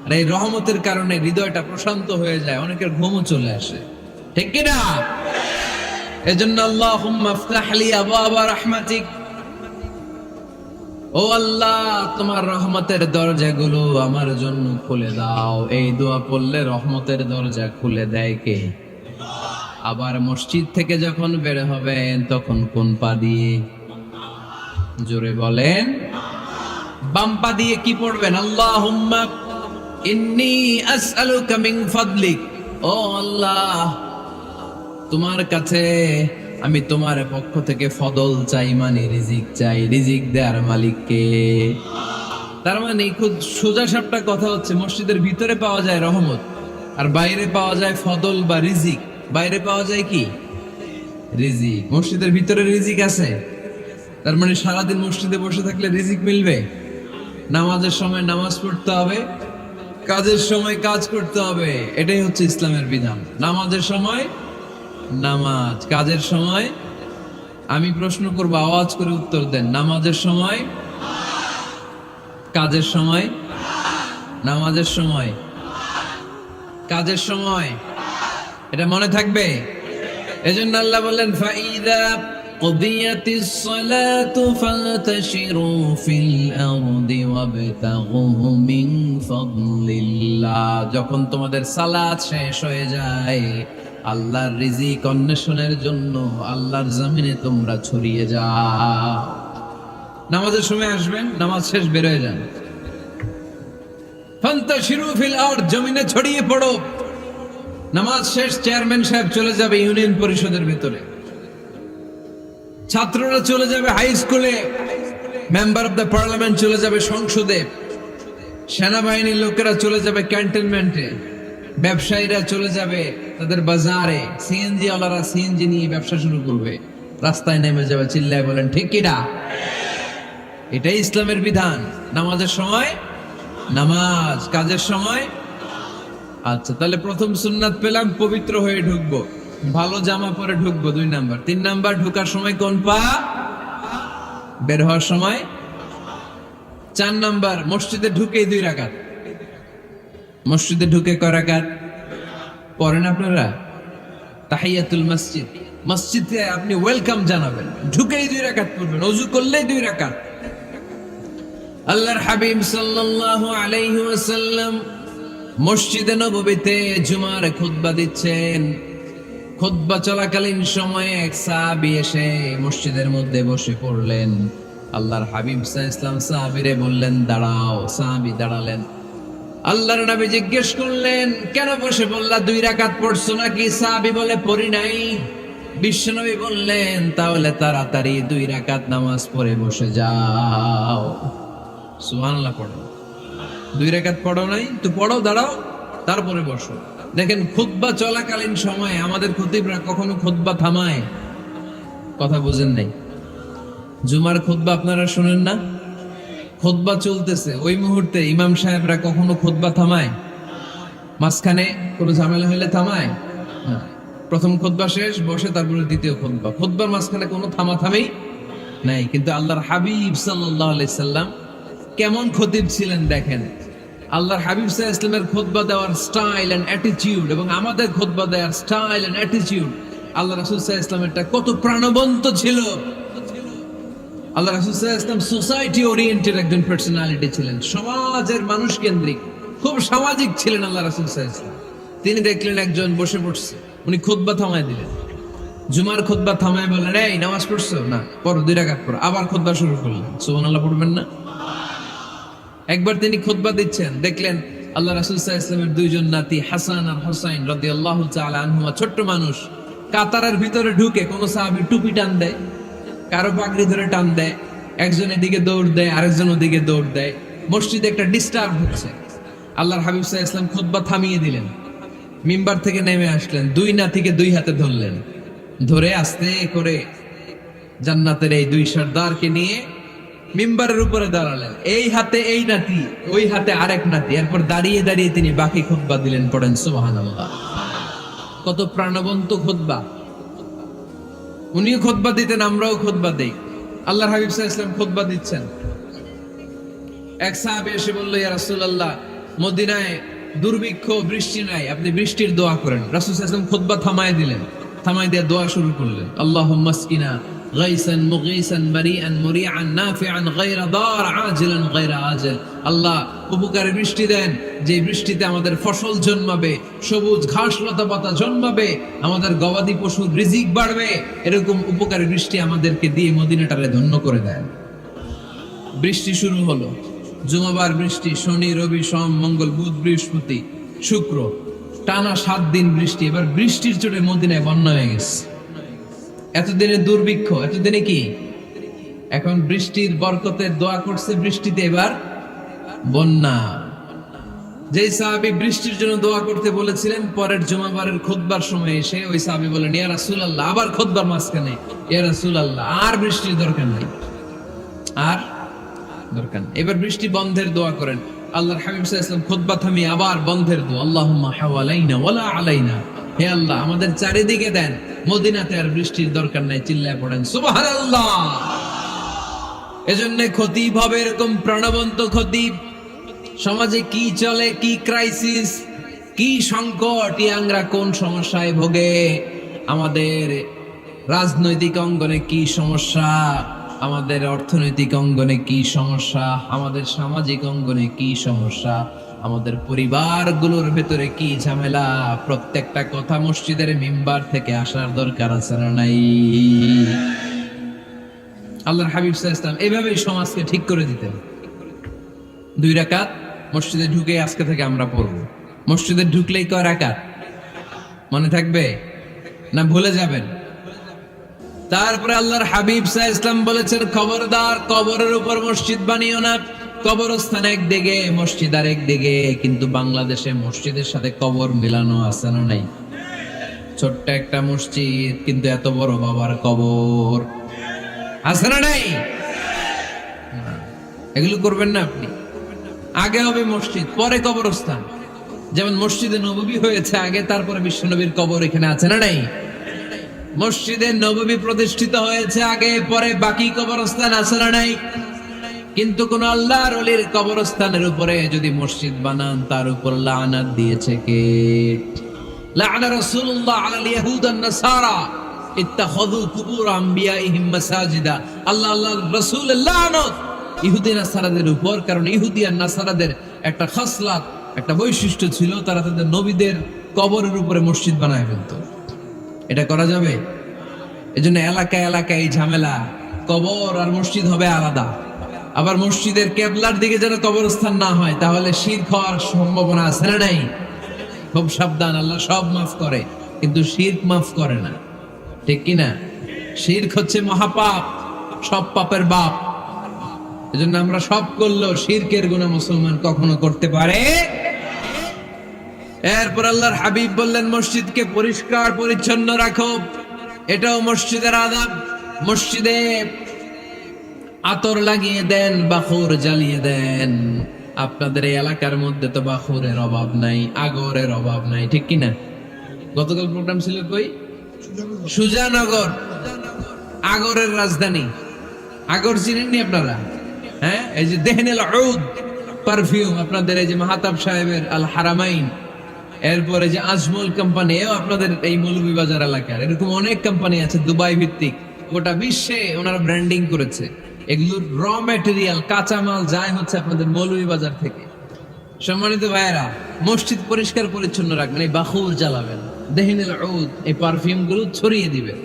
আর এই রহমতের কারণে হৃদয়টা প্রশান্ত হয়ে যায়, অনেকের ঘুমও চলে আসে। ঠিক কি না? এজন্য আল্লাহুম্মা ইফতাহ লি আবওয়াবা রাহমাতিক, ও আল্লাহ তোমার রহমতের দরজাগুলো আমার জন্য খুলে দাও। এই দোয়া পড়লে রহমতের দরজা খুলে দেয় কে? আবার মসজিদ থেকে যখন বের হবেন তখন কোন পা দিয়ে? জোরে বলেন। বাম পা দিয়ে কি পড়বেন? আল্লাহুম্মা ইন্নী আসআলুকা মিন ফাদলিক, ও আল্লাহ তোমার কাছে আমি তোমার পক্ষ থেকে ফদল চাই, মানে রিজিক চাই। রিজিক দেওয়ার মালিক কে? তার মানে খুব সোজা সাপটা কথা হচ্ছে, মসজিদের ভিতরে পাওয়া যায় রহমত, আর বাইরে পাওয়া যায় ফদল বা রিজিক। বাইরে পাওয়া যায় কি? রিজিক। মসজিদের ভিতরে রিজিক আছে। তার মানে সারাদিন মসজিদে বসে থাকলে রিজিক মিলবে? নামাজের সময় নামাজ পড়তে হবে, কাজের সময় কাজ করতে হবে। এটাই হচ্ছে ইসলামের বিধান। নামাজের সময় নামাজ, কাজের সময়। আমি প্রশ্ন করব, আওয়াজ করে উত্তর দেন। নামাজের সময়, কাজের সময়। নামাজের সময়, কাজের সময়। এটা মনে থাকবে। এজন্য আল্লাহ বললেন ফাইদা কুদিয়াতিস সালাতু ফান্তাশিরু ফিল আরদি ওয়াবতাগু মিন ফাদলিল্লাহ। যখন তোমাদের সালাত শেষ হয়ে যায়, আল্লাহর রিজিক অন্বেষণের জন্য আল্লাহর জমিনে তোমরা ছড়িয়ে যাও। নামাজের সময় আসবেন, নামাজ শেষ বের হয়ে যান। ফান্তাশিরু ফিল আরদ, জমিনে ছড়িয়ে পড়ো। নামাজ শেষ, চেয়ারম্যান সাহেব চলে যাবে ইউনিয়ন পরিষদের ভিতরে, ছাত্ররা চলে যাবে হাই স্কুলে, মেম্বার অফ দ্য পার্লামেন্ট চলে যাবে সংসদে, সেনাবাহিনীর লোকেরা চলে যাবে ক্যান্টনমেন্টে, ব্যবসায়ীরা চলে যাবে তাদের বাজারে, সিএনজি ওয়ালারা সিএনজি নিয়ে ব্যবসা শুরু করবে, রাস্তায় নেমে যাবে, চিল্লায় বলেন ঠিক কিনা? এটাই ইসলামের বিধান। নামাজের সময় নামাজ, কাজের সময়। আচ্ছা, তাহলে প্রথম সুন্নাত পেলাম, পবিত্র হয়ে ঢুকবো, ভালো জামা পরে ঢুকবো 2 নাম্বার। 3 নাম্বার, ঢুকার সময় কোন পা? বের হওয়ার সময়। 4 নাম্বার, মসজিদে ঢুকে 2 রাকাত। মসজিদে ঢুকে কয় রাকাত পড়েন আপনারা? তাহিয়াতুল মসজিদ। মসজিদে আপনি ওয়েলকাম জানাবেন, ঢুকেই 2 রাকাত পড়বেন, ওযু করলেই 2 রাকাত। আল্লাহর হাবিব সাল্লাল্লাহু আলাইহি ওয়াসাল্লাম মসজিদে নববীতে জুমার খুতবা দিচ্ছেন। খুতবা চলাকালীন সময়ে এক সাহাবী এসে মসজিদের মধ্যে বসে পড়লেন। আল্লাহর হাবিব সাল্লাল্লাহু আলাইহি ওয়াসাল্লাম সাহাবীরে বললেন দাঁড়াও। সাহাবী দাঁড়ালেন। আল্লাহর নবী জিজ্ঞেস করলেন কেন বসে পড়লা, 2 রাকাত পড়ছো নাকি? সাহাবী বলে পড়ি নাই। বিশ্বনবী বললেন তাহলে তাড়াতাড়ি 2 রাকাত নামাজ পড়ে বসে যাও। সুবহানাল্লাহ পড়ো। 2 রাকাত পড়ো নাই তো পড়ো, দাঁড়াও, তারপরে বসো। দেখেন খুতবা চলাকালীন সময়ে আমাদের খতিবরা কখনো খুতবা থামায়? কথা বুঝেন নাই? জুমার খুতবা আপনারা শুনেন না? খুতবা চলতেছে, ওই মুহূর্তে ইমাম সাহেবরা কখনো খুতবা থামায়? মাঝখানে কোনো ঝামেলা হইলে থামায় না। প্রথম খুতবা শেষ, বসে তারপরে দ্বিতীয় খুতবা। খুতবার মাঝখানে কোনো থামাথামি নাই। কিন্তু আল্লাহর হাবিব সাল্লাল্লাহু আলাইহি সাল্লাম কেমন খতিব ছিলেন দেখেন। আল্লাহর হাবিব সাল্লাল্লাহু আলাইহি সাল্লামের খুতবা দেওয়ার স্টাইল এন্ড অ্যাটিটিউড এবং আমাদের খুতবা দেওয়ার স্টাইল এন্ড অ্যাটিটিউড, আল্লাহ রাসূল সাল্লাল্লাহু আলাইহি সাল্লামেরটা কত প্রাণবন্ত ছিল। আল্লাহ রাসূল সাল্লাল্লাহু আলাইহি সাল্লাম সোসাইটি ওরিয়েন্টেড একজন পার্সোনালিটি ছিলেন, সমাজের মানুষ কেন্দ্রিক, খুব সামাজিক ছিলেন আল্লাহ রাসূল সাল্লাল্লাহু আলাইহি সাল্লাম। তিনি দেখলেন একজন বসে পড়ছে, উনি খুতবা থামায় দিলেন। জুমার খুতবা থামায় বললেন, এই নামাজ পড়ছো না, পড়ো 2 রাকাত পড়ো। আবার খুতবা শুরু করলেন। সুবহানাল্লাহ পড়বেন না? একবার তিনি খুতবা দিচ্ছেন, দেখলেন আল্লাহ রাসূল সাল্লাল্লাহু আলাইহি ওয়াসাল্লামের 2 জন নাতি হাসান আর হুসাইন রাদিয়াল্লাহু তাআলা আনহুমা, ছোট্ট মানুষ, কাতারের ভিতরে ঢুকে কোন সাহাবী টুপি টান দেয়, কারো পাগড়ি ধরে টান দেয়, একজন এদিকে দৌড় দেয়, আরেকজন ওদিকে দৌড় দেয়। মসজিদে একটা ডিস্টার্ব হচ্ছে। আল্লাহর হাবিব সাল্লাল্লাহু আলাইহি ওয়াসাল্লাম খুতবা থামিয়ে দিলেন, মিম্বার থেকে নেমে আসলেন, 2 নাতিকে 2 হাতে ধরলেন, ধরে আস্তে করে জান্নাতের এই 2 সর্দারকে নিয়ে মিম্বারের উপরে দাঁড়ালেন। এই হাতে এই নাতি, ওই হাতে আরেক নাতি। এরপর দাঁড়িয়ে দাঁড়িয়ে তিনি বাকি খুতবা দিলেন। পড়েন সুবহানাল্লাহ। কত প্রাণবন্ত খুতবা! উনিও খুতবা দিতেন, আমরাও খুতবা দেই। আল্লাহর হাবিব সাল্লাল্লাহু আলাইহি ওয়াসাল্লাম খুতবা দিচ্ছেন, এক সাহাবী এসে বলল, ইয়া রাসূলুল্লাহ, মদিনায় দুর্ভিক্ষ, বৃষ্টি নাই, আপনি বৃষ্টির দোয়া করেন। রাসূল সাল্লাল্লাহু আলাইহি ওয়াসাল্লাম খুতবা থামায় দিলেন, থামায় দিয়ে দোয়া শুরু করলেন। আল্লাহুম্মা আসকিনা গাইসান মুগীসান মারিআন মুরিআন নাফিআন গায়রা দার আজিলান গায়রা আজল। আল্লাহ, উপকারী বৃষ্টি দেন, যে বৃষ্টিতে আমাদের ফসল জন্মাবে, সবুজ ঘাস লতা পাতা জন্মাবে, আমাদের গবাদি পশুর রিজিক বাড়বে। এরকম উপকারী বৃষ্টি আমাদেরকে দিয়ে মদিনাটারে ধন্য করে দেন। বৃষ্টি শুরু হলো। জুমাবার বৃষ্টি, শনি রবি সোম মঙ্গল বুধ বৃহস্পতি শুক্র, টানা 7 দিন বৃষ্টি। এবার বৃষ্টির চোটে মদিনায় বন্যা হয়ে গেছে। এতদিনে দুর্ভিক্ষ, এতদিনে কি? এখন বৃষ্টির বরকতের দোয়া করছে, বৃষ্টিতে এবার বন্যা। যেই সাহাবী বৃষ্টির জন্য দোয়া করতে বলেছিলেন, পরের জুমাবারের খুতবার সময় এসে ওই সাহাবী বলেন, ইয়া রাসূলুল্লাহ, আবার খুতবার মাঝখানে, ইয়া রাসূলুল্লাহ, আর বৃষ্টির দরকার নেই, আর দরকার নেই, এবার বৃষ্টি বন্ধের দোয়া করেন। আল্লাহর হাবিব সাল্লাল্লাহু আলাইহি ওয়াসাল্লাম খুতবা থামিয়ে আবার বন্ধের দোয়া, আল্লাহুম্মা হাওয়ালাইনা ওয়ালা আলাইনা, হে আল্লাহ, আমাদের চারিদিকে দেন, মদিনাতে আর বৃষ্টির দরকার নাই। চিল্লায় পড়েন সুবহানাল্লাহ। এজন্য খতিব হবে এরকম প্রাণবন্ত খতিব। সমাজে কি চলে, কি ক্রাইসিস, কি সংকট, ইয়াংরা কোন সমস্যায় ভোগে, আমাদের রাজনৈতিক অঙ্গনে কি সমস্যা, আমাদের অর্থনৈতিক অঙ্গনে কি সমস্যা, আমাদের সামাজিক অঙ্গনে কি সমস্যা, আমাদের পরিবারগুলোর ভেতরে কি ঝামেলা, প্রত্যেকটা কথা মসজিদের মিম্বার থেকে আসার দরকার আছে না নাই? আল্লাহর হাবিব সাল্লাল্লাহু আলাইহি ওয়াসাল্লাম এইভাবেই সমাজকে ঠিক করে দিতেন। 2 রাকাত মসজিদে ঢুকে আজকে থেকে আমরা পড়ব। মসজিদে ঢুকলেই কয় রাকাত মনে থাকবে না ভুলে যাবেন? তারপরে আল্লাহর হাবিব সাল্লাল্লাহু আলাইহি ওয়াসাল্লাম বলেছেন, খবরদার কবরের উপর মসজিদ বানিও না। কবরস্থান একদিকে, মসজিদ আর একদিকে। কিন্তু বাংলাদেশে মসজিদের সাথে কবর মিলানো আছে না নাই? ছোট্ট একটা মসজিদ, কিন্তু এত বড় বাবার কবর আছে না নাই? এগুলো করবেন না আপনি। আগে হবে মসজিদ, পরে কবরস্থান। যেমন মসজিদে নববী হয়েছে আগে, তারপরে বিশ্বনবীর কবর এখানে আছে না নাই? মসজিদে নববী প্রতিষ্ঠিত হয়েছে আগে, পরে বাকি কবরস্থান আছে না নাই? কিন্তু কোন আল্লাহর ওলির কবরস্থানের উপরে যদি মসজিদ বানান, তার উপর লানাত দিয়েছে কে? লাআনা রাসূলুল্লাহ আলাল ইয়াহুদ ওয়ান নাসারা ইত্তাখাযু কুবুর আমবিয়াইহিম মাসাজিদা। আল্লাহর রাসূলের লানত ইহুদি নাসারাদের উপর, কারণ ইহুদি আর নাসারাদের একটা খাসলাত, একটা বৈশিষ্ট্য ছিল, তারা তাদের নবীদের কবরের উপরে মসজিদ বানায় ফেলত। এটা করা যাবে? এজন্য এলাকায় এলাকায় এই ঝামেলা, কবর আর মসজিদ হবে আলাদা। আবার মসজিদের কেবলার দিকে যেন কবরস্থান না হয়, তাহলে শিরক হওয়ার সম্ভাবনা আছে না নাই? খুব সাবধান। আল্লাহ সব মাফ করে, কিন্তু শিরক মাফ করে না, ঠিক কিনা? শিরক হচ্ছে মহাপাপ, সব পাপের বাপ। এজন্য আমরা সব করলেও শিরকের গুনাহ মুসলমান কখনো করতে পারে। এরপর আল্লাহর হাবিব বললেন, মসজিদকে পরিষ্কার পরিচ্ছন্ন রাখো, এটাও মসজিদের আদব। মসজিদে আতর লাগিয়ে দেন, বাখুর জ্বালিয়ে দেন। আপনাদের এই এলাকার মধ্যে তো বাখুরের অভাব নাই, আগরের অভাব নাই, ঠিক কিনা? গতকাল প্রোগ্রাম ছিল কই? সুজানগর, আগরের রাজধানী। আগর চিনেননি আপনারা? হ্যাঁ, এই যে দেহনেল উদ পারফিউম, আপনাদের এই যে মাহাতাব সাহেবের আল হারামাইন, এরপরে যে আজমল কোম্পানি, এও আপনাদের এই মৌলভীবাজার এলাকার। এরকম অনেক কোম্পানি আছে দুবাই ভিত্তিক, গোটা বিশ্বে ওনারা ব্র্যান্ডিং করেছে। এগুলোর র ম্যাটেরিয়াল, কাঁচামাল যায় হচ্ছে আপনাদের মৌলভীবাজার থেকে। সম্মানিত ভাইয়েরা, মসজিদ পরিষ্কার পরিচ্ছন্ন রাখবেন, এই বাখুর জ্বালাবেন, দেহিনুল উদ এই পারফিউম গুলো ছড়িয়ে দিবেন।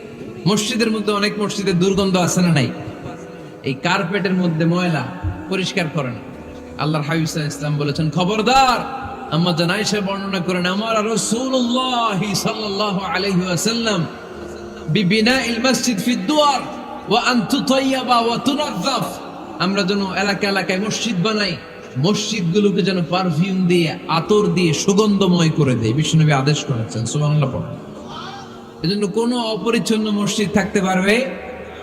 মসজিদের মধ্যে অনেক মসজিদের দুর্গন্ধ আছে না নাই? এই কার্পেটের মধ্যে ময়লা, পরিষ্কার করেন। আল্লাহর হাবিব সাল্লাল্লাহু আলাইহি ওয়াসাল্লাম বলেছেন, খবরদার, আম্মা জান আয়েশা বর্ণনা করেন, আমার রাসূলুল্লাহ সাল্লাল্লাহু আলাইহি ওয়াসাল্লাম বিবিনাইল মসজিদ ফি দুয়ার ওয়া আন তুতায়্যাবা ওয়া তুনাযযাফ, আমরা যেন এলাকা এলাকায় মসজিদ বানাই, মসজিদগুলোকে যেন পারফিউম দিয়ে, আতর দিয়ে সুগন্ধময় করে দেয়। বিশ্বনবী আদেশ করেছেন, সুবহানাল্লাহ পড়েন। এজন্য কোনো অপরিচ্ছন্ন মসজিদ থাকতে পারবে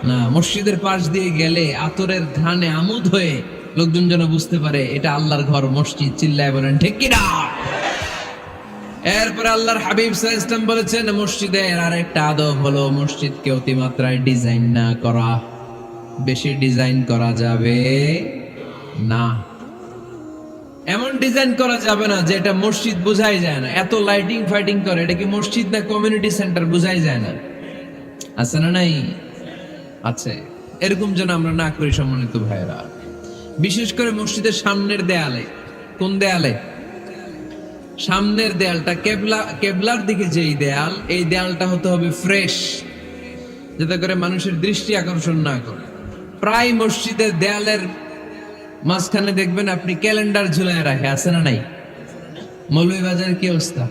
না। মসজিদের পাশ দিয়ে গেলে আতরের ঘ্রাণে আমোদ হয়ে লোকজন যেন বুঝতে পারে এটা আল্লাহর ঘর, মসজিদ। চিল্লায় বলেন ঠিক কিনা? এরপরে আল্লাহর হাবিব সাল্লাল্লাহু আলাইহি ওয়াসাল্লাম বলেছেন, মসজিদের আরেকটা আদব হলো মসজিদকে অতিমাত্রায় ডিজাইন না করা। বেশি ডিজাইন করা যাবে না। এমন ডিজাইন করা যাবে না যে এটা মসজিদ বোঝাই যায় না। এত লাইটিং ফাইটিং করে, এটা কি মসজিদ না কমিউনিটি সেন্টার বোঝাই যায় না। আছে না নাই? আছে। এরকম যেন আমরা না করি সম্মানিত ভাইয়েরা। বিশেষ করে মসজিদের সামনের দেয়ালে। কোন দেয়ালে? সামনের দেয়ালটা কেবলার দিকে যেই দেয়াল, এই দেয়ালটা হতে হবে ফ্রেশ, যাতে করে মানুষের দৃষ্টি আকর্ষণ না করে। প্রায় মসজিদের দেয়ালের মাঝখানে দেখবেন আপনি ক্যালেন্ডার ঝুলায় রাখে, আছে না নাই? মৌলভীবাজারের কি অবস্থা?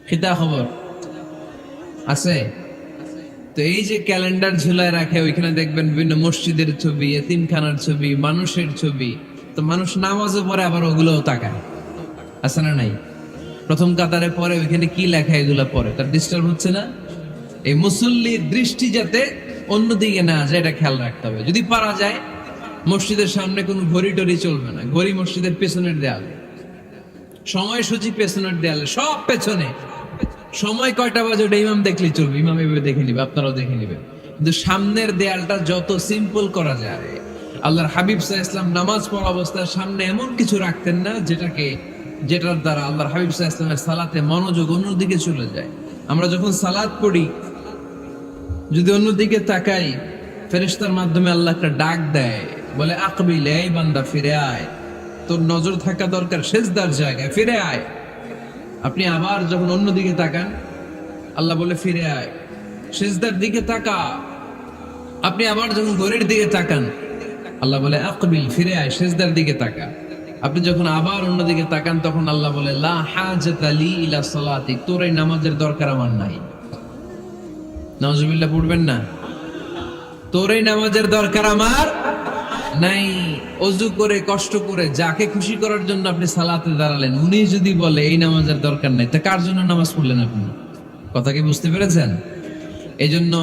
খিতা খবর আছে? তো এই যে ক্যালেন্ডার ঝুলায় রাখে, ওইখানে দেখবেন বিভিন্ন মসজিদের ছবি, এতিমখানার ছবি, মানুষের ছবি। তো মানুষ নামাজও পড়ে আবার ওগুলোও তাকায়, আছে না নাই? প্রথম কাতারে পরে ওইখানে কি লেখা, এগুলো পরে তার ডিস্টার্ব হচ্ছে না? এই মুসল্লির দৃষ্টি যাতে অন্যদিকে না যায়, এটা খেয়াল রাখতে হবে। যদি পারা যায়, মসজিদের সামনে কোনো ঘড়ি টড়ি চলবে না। ঘড়ি মসজিদের পেছনের দেয়ালে, সময়সূচি পেছনের দেয়ালে, সব পেছনে। সময় কয়টা বাজে ওটা ইমাম দেখলেই চলবে, ইমাম এভাবে দেখে নিবে, আপনারাও দেখে নিবেন। কিন্তু সামনের দেয়ালটা যত সিম্পল করা যায়। আল্লাহর হাবিব সাল্লাল্লাহু আলাইহি ওয়াসাল্লাম নামাজ পড়া অবস্থায় সামনে এমন কিছু রাখতেন না যেটার দ্বারা আল্লাহর হাবিব সাল্লাল্লাহু আলাইহি ওয়াসাল্লামের সালাতে মনোযোগ অন্যদিকে চলে যায়। আমরা যখন সালাত পড়ি, যদি অন্যদিকে তাকাই, ফেরেশতার মাধ্যমে আল্লাহ একটা ডাক দেয়, বলে আকবিল, এই বান্দা ফিরে আয়, তোর নজর থাকা দরকার সিজদার জায়গায়, ফিরে আয়। আপনি আবার যখন অন্যদিকে তাকান, আল্লাহ বলে ফিরে আয়, সিজদার দিকে তাকা। আপনি আবার যখন ঘড়ির দিকে তাকান, আল্লাহ বলে আকবিল, ফিরে আয়, সিজদার দিকে তাকা। আপনি যখন আবার অন্যদিকে তাকান, তখন আল্লাহ বলে লা হাজাতা লি ইলা সালাতিক, তোর এই নামাজের দরকার আমার নাই। নাউজুবিল্লাহ পড়বেন না? তোর এই নামাজের দরকার আমার নাই। অজু করে কষ্ট করে যাকে খুশি করার জন্য আপনি সালাতে দাঁড়ালেন, উনি যদি বলে এই নামাজের দরকার নাই, তা কার জন্য নামাজ পড়লেন আপনি? কথা কি বুঝতে পেরেছেন? এই জন্য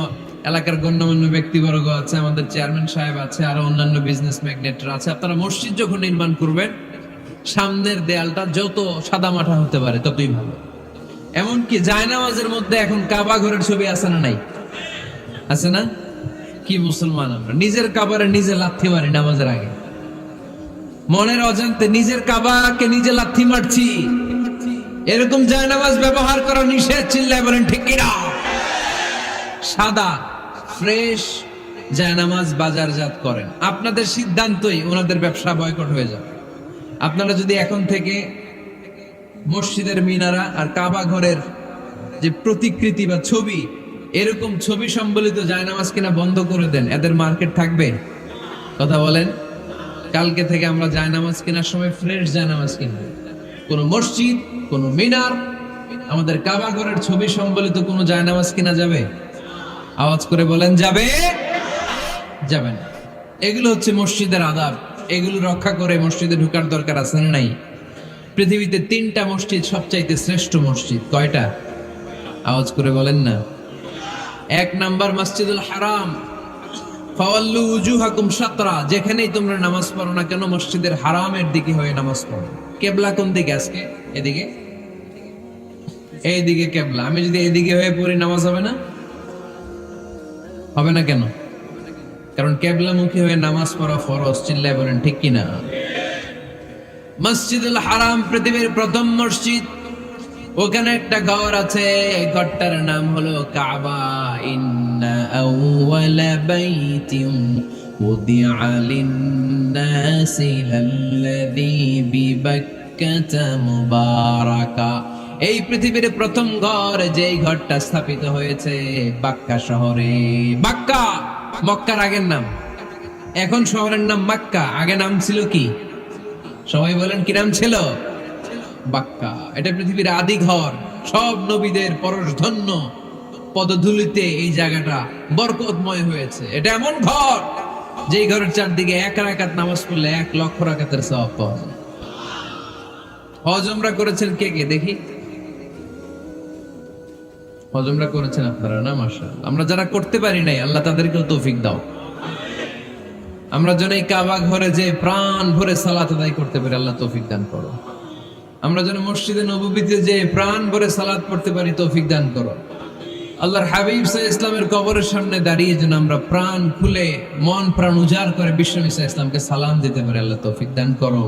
এলাকার গণ্যমান্য ব্যক্তিবর্গ আছে, আমাদের চেয়ারম্যান সাহেব আছে, আরো অন্যান্য বিজনেস ম্যাগনেটরা আছে। আপনারা মসজিদ যখন নির্মাণ করবেন, সামনের দেয়ালটা যত সাদামাটা হতে পারে ততই ভালো। এমনকি জায়নামাজের মধ্যে এখন কাবা ঘরের ছবি আছে না নাই? আছে না? কি মুসলমান আমরা! নিজের কাবারে নিজে লাথি মারি নামাজের আগে, মনের অজান্তে নিজের কাবাকে নিজে লাথি মারছি। এরকম জায়নামাজ ব্যবহার করা নিষেধ। চিল্লায় বলেন ঠিক কিনা? সাদা ফ্রেশ জায়নামাজ বাজারজাত করেন। আপনাদের সিদ্ধান্তই ওনাদের ব্যবসা বয়কট হয়ে যাবে। আপনারা যদি এখন থেকে মসজিদের মিনারা আর কাবা ঘরের যে প্রতিকৃতি বা ছবি, এরকম ছবি সম্বলিত জায়নামাজ কিনা বন্ধ করে দেন, এদের মার্কেট থাকবে? কথা বলেন। কালকে থেকে আমরা জায়নামাজ কেনার সময় ফ্রেশ জায়নামাজ কিনবো। কোন মসজিদ, কোন মিনার, আমাদের কাবা ঘরের ছবি সম্বলিত কোন জায়নামাজ কিনা যাবে? আওয়াজ করে বলেন, যাবে? যাবে না। এগুলো হচ্ছে মসজিদের আদাব। এগুলো রক্ষা করে মসজিদে ঢোকার দরকার আছে না নাই? পৃথিবীতে 3টা মসজিদ সবচাইতে শ্রেষ্ঠ মসজিদ। কয়টা? আওয়াজ করে বলেন না। 1 নাম্বার মসজিদুল হারাম, ফাওয়াল্লু উজুহাকুম শাতরা, যেখানেই তোমরা নামাজ পড়ো না কেন মসজিদের হারামের দিকে হয়ে নামাজ পড়ো। কেবলা কোন দিকে আজকে? এদিকে, এইদিকে কেবলা। আমি যদি এদিকে হয়ে পড়ি, নামাজ হবে না? হবে না কেন? কারণ কেবলামুখী হয়ে নামাজ পড়া ফরজ। চিল্লায় বলেন ঠিক কিনা? মসজিদুল হারাম পৃথিবীর প্রথম মসজিদ। ওখানে একটা ঘর আছে, এই ঘরটার নাম হলো কাবা। ইন্না আউওয়ালা বাইতিন وضع للناس الذي ببكة مباركا এই পৃথিবীর প্রথম ঘর যেই ঘরটা স্থাপিত হয়েছে বাক্কা শহরে। বাক্কা মক্কার আগের নাম, এখন শহরের নাম মক্কা, আগে নাম ছিল কি? সবাই বলেন কি নাম ছিল? বাক্কা। এটা পৃথিবীর আদি ঘর, সব নবীদের পরশধন্য পদধূলিতে এই জায়গাটা বরকতময় হয়েছে। এটা এমন ঘর যেই ঘরের চারদিকে এক রাকাত নামাজ পড়লে 1,00,000 রাকাতের সওয়াব পাওয়া যায়। হজ উমরা করেছেন কে কে দেখি? হজ উমরা করেছেন আপনারা না? মাশাআল্লাহ। আমরা যারা করতে পারি নাই আল্লাহ তাদেরকেও তৌফিক দাও। আমরা যেন এই কাবা ঘরে যে প্রাণ ভরে সালাত আদায় করতে পারি, আল্লাহ তৌফিক দান করো। আমরা যেন মসজিদে নববীতে যে প্রাণ ভরে সালাত পড়তে পারি, তৌফিক দান করো। আল্লাহর হাবিব সাল্লাল্লাহু আলাইহি ইসলামের কবরের সামনে দাঁড়িয়ে যেন আমরা প্রাণ খুলে মন প্রাণ উজাড় করে বিশ্বনবী সাল্লাল্লাহু আলাইহি ইসলামকে সালাম দিতে পারি, আল্লাহ তৌফিক দান করো।